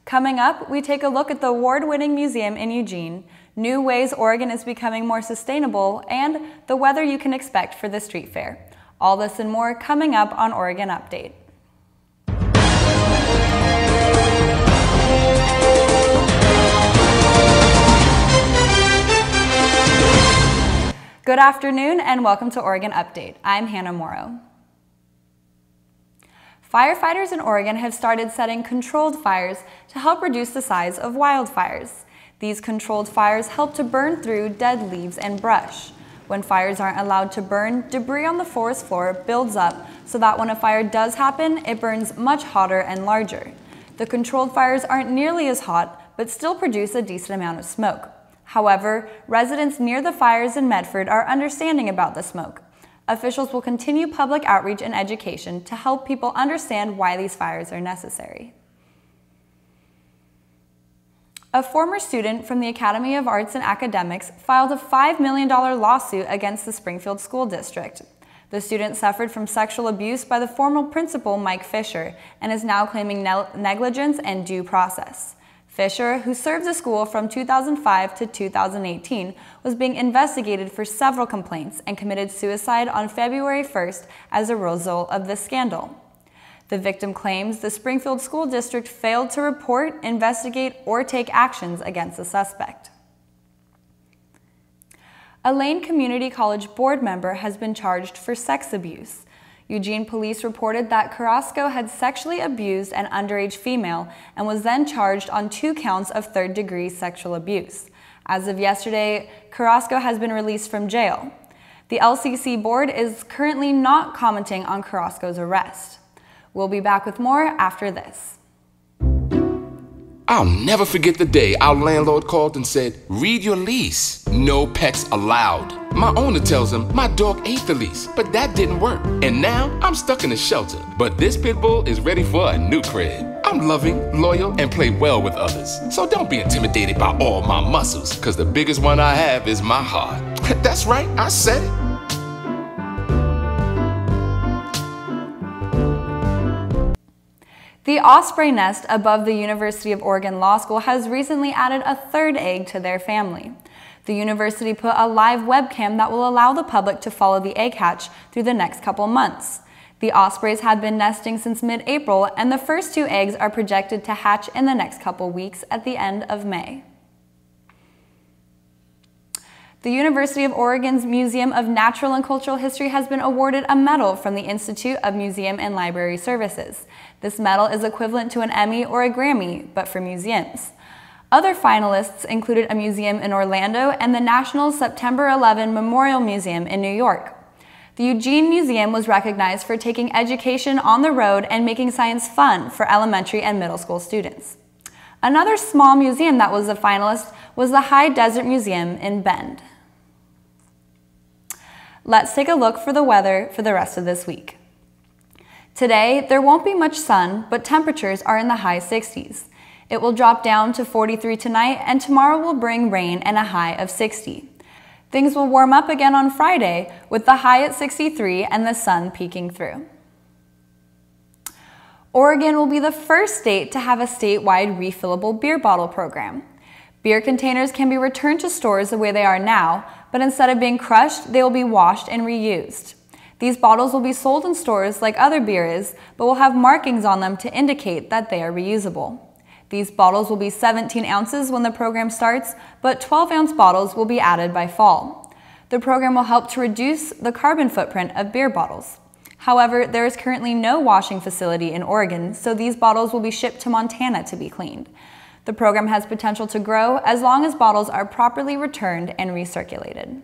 Coming up, we take a look at the award-winning museum in Eugene, new ways Oregon is becoming more sustainable, and the weather you can expect for the street fair. All this and more coming up on Oregon Update. Good afternoon and welcome to Oregon Update. I'm Hannah Morrow. Firefighters in Oregon have started setting controlled fires to help reduce the size of wildfires. These controlled fires help to burn through dead leaves and brush. When fires aren't allowed to burn, debris on the forest floor builds up so that when a fire does happen, it burns much hotter and larger. The controlled fires aren't nearly as hot, but still produce a decent amount of smoke. However, residents near the fires in Medford are understanding about the smoke. Officials will continue public outreach and education to help people understand why these fires are necessary. A former student from the Academy of Arts and Academics filed a $5 million lawsuit against the Springfield School District. The student suffered from sexual abuse by the former principal, Mike Fisher, and is now claiming negligence and due process. Fisher, who served the school from 2005 to 2018, was being investigated for several complaints and committed suicide on February 1st as a result of this scandal. The victim claims the Springfield School District failed to report, investigate, or take actions against the suspect. A Lane Community College board member has been charged for sex abuse. Eugene police reported that Carrasco had sexually abused an underage female and was then charged on 2 counts of third-degree sexual abuse. As of yesterday, Carrasco has been released from jail. The LCC board is currently not commenting on Carrasco's arrest. We'll be back with more after this. I'll never forget the day our landlord called and said, "Read your lease. No pets allowed." My owner tells him my dog ate the lease, but that didn't work. And now I'm stuck in a shelter. But this pit bull is ready for a new crib. I'm loving, loyal, and play well with others. So don't be intimidated by all my muscles, because the biggest one I have is my heart. That's right, I said it. The osprey nest above the University of Oregon Law School has recently added a 3rd egg to their family. The university put a live webcam that will allow the public to follow the egg hatch through the next couple months. The ospreys have been nesting since mid-April, and the first 2 eggs are projected to hatch in the next couple weeks at the end of May. The University of Oregon's Museum of Natural and Cultural History has been awarded a medal from the Institute of Museum and Library Services. This medal is equivalent to an Emmy or a Grammy, but for museums. Other finalists included a museum in Orlando and the National September 11 Memorial Museum in New York. The Eugene Museum was recognized for taking education on the road and making science fun for elementary and middle school students. Another small museum that was a finalist was the High Desert Museum in Bend. Let's take a look for the weather for the rest of this week. Today, there won't be much sun, but temperatures are in the high 60s. It will drop down to 43 tonight, and tomorrow will bring rain and a high of 60. Things will warm up again on Friday, with the high at 63 and the sun peeking through. Oregon will be the first state to have a statewide refillable beer bottle program. Beer containers can be returned to stores the way they are now, but instead of being crushed, they will be washed and reused. These bottles will be sold in stores like other beer is, but will have markings on them to indicate that they are reusable. These bottles will be 17 ounces when the program starts, but 12-ounce bottles will be added by fall. The program will help to reduce the carbon footprint of beer bottles. However, there is currently no washing facility in Oregon, so these bottles will be shipped to Montana to be cleaned. The program has potential to grow as long as bottles are properly returned and recirculated.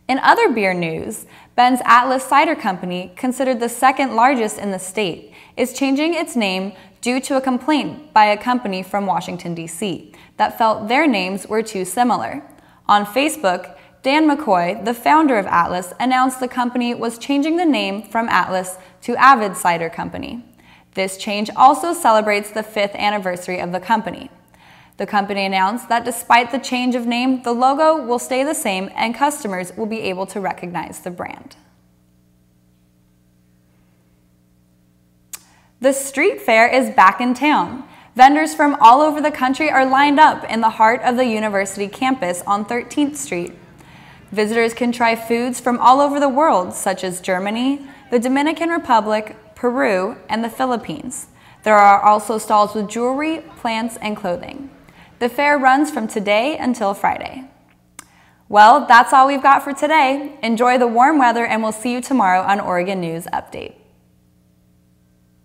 In other beer news, Bend's Atlas Cider Company, considered the 2nd largest in the state, is changing its name due to a complaint by a company from Washington, D.C. that felt their names were too similar. On Facebook, Dan McCoy, the founder of Atlas, announced the company was changing the name from Atlas to Avid Cider Company. This change also celebrates the 5th anniversary of the company. The company announced that despite the change of name, the logo will stay the same and customers will be able to recognize the brand. The street fair is back in town. Vendors from all over the country are lined up in the heart of the university campus on 13th Street. Visitors can try foods from all over the world, such as Germany, the Dominican Republic, Peru, and the Philippines. There are also stalls with jewelry, plants, and clothing. The fair runs from today until Friday. Well, that's all we've got for today. Enjoy the warm weather, and we'll see you tomorrow on Oregon News Update.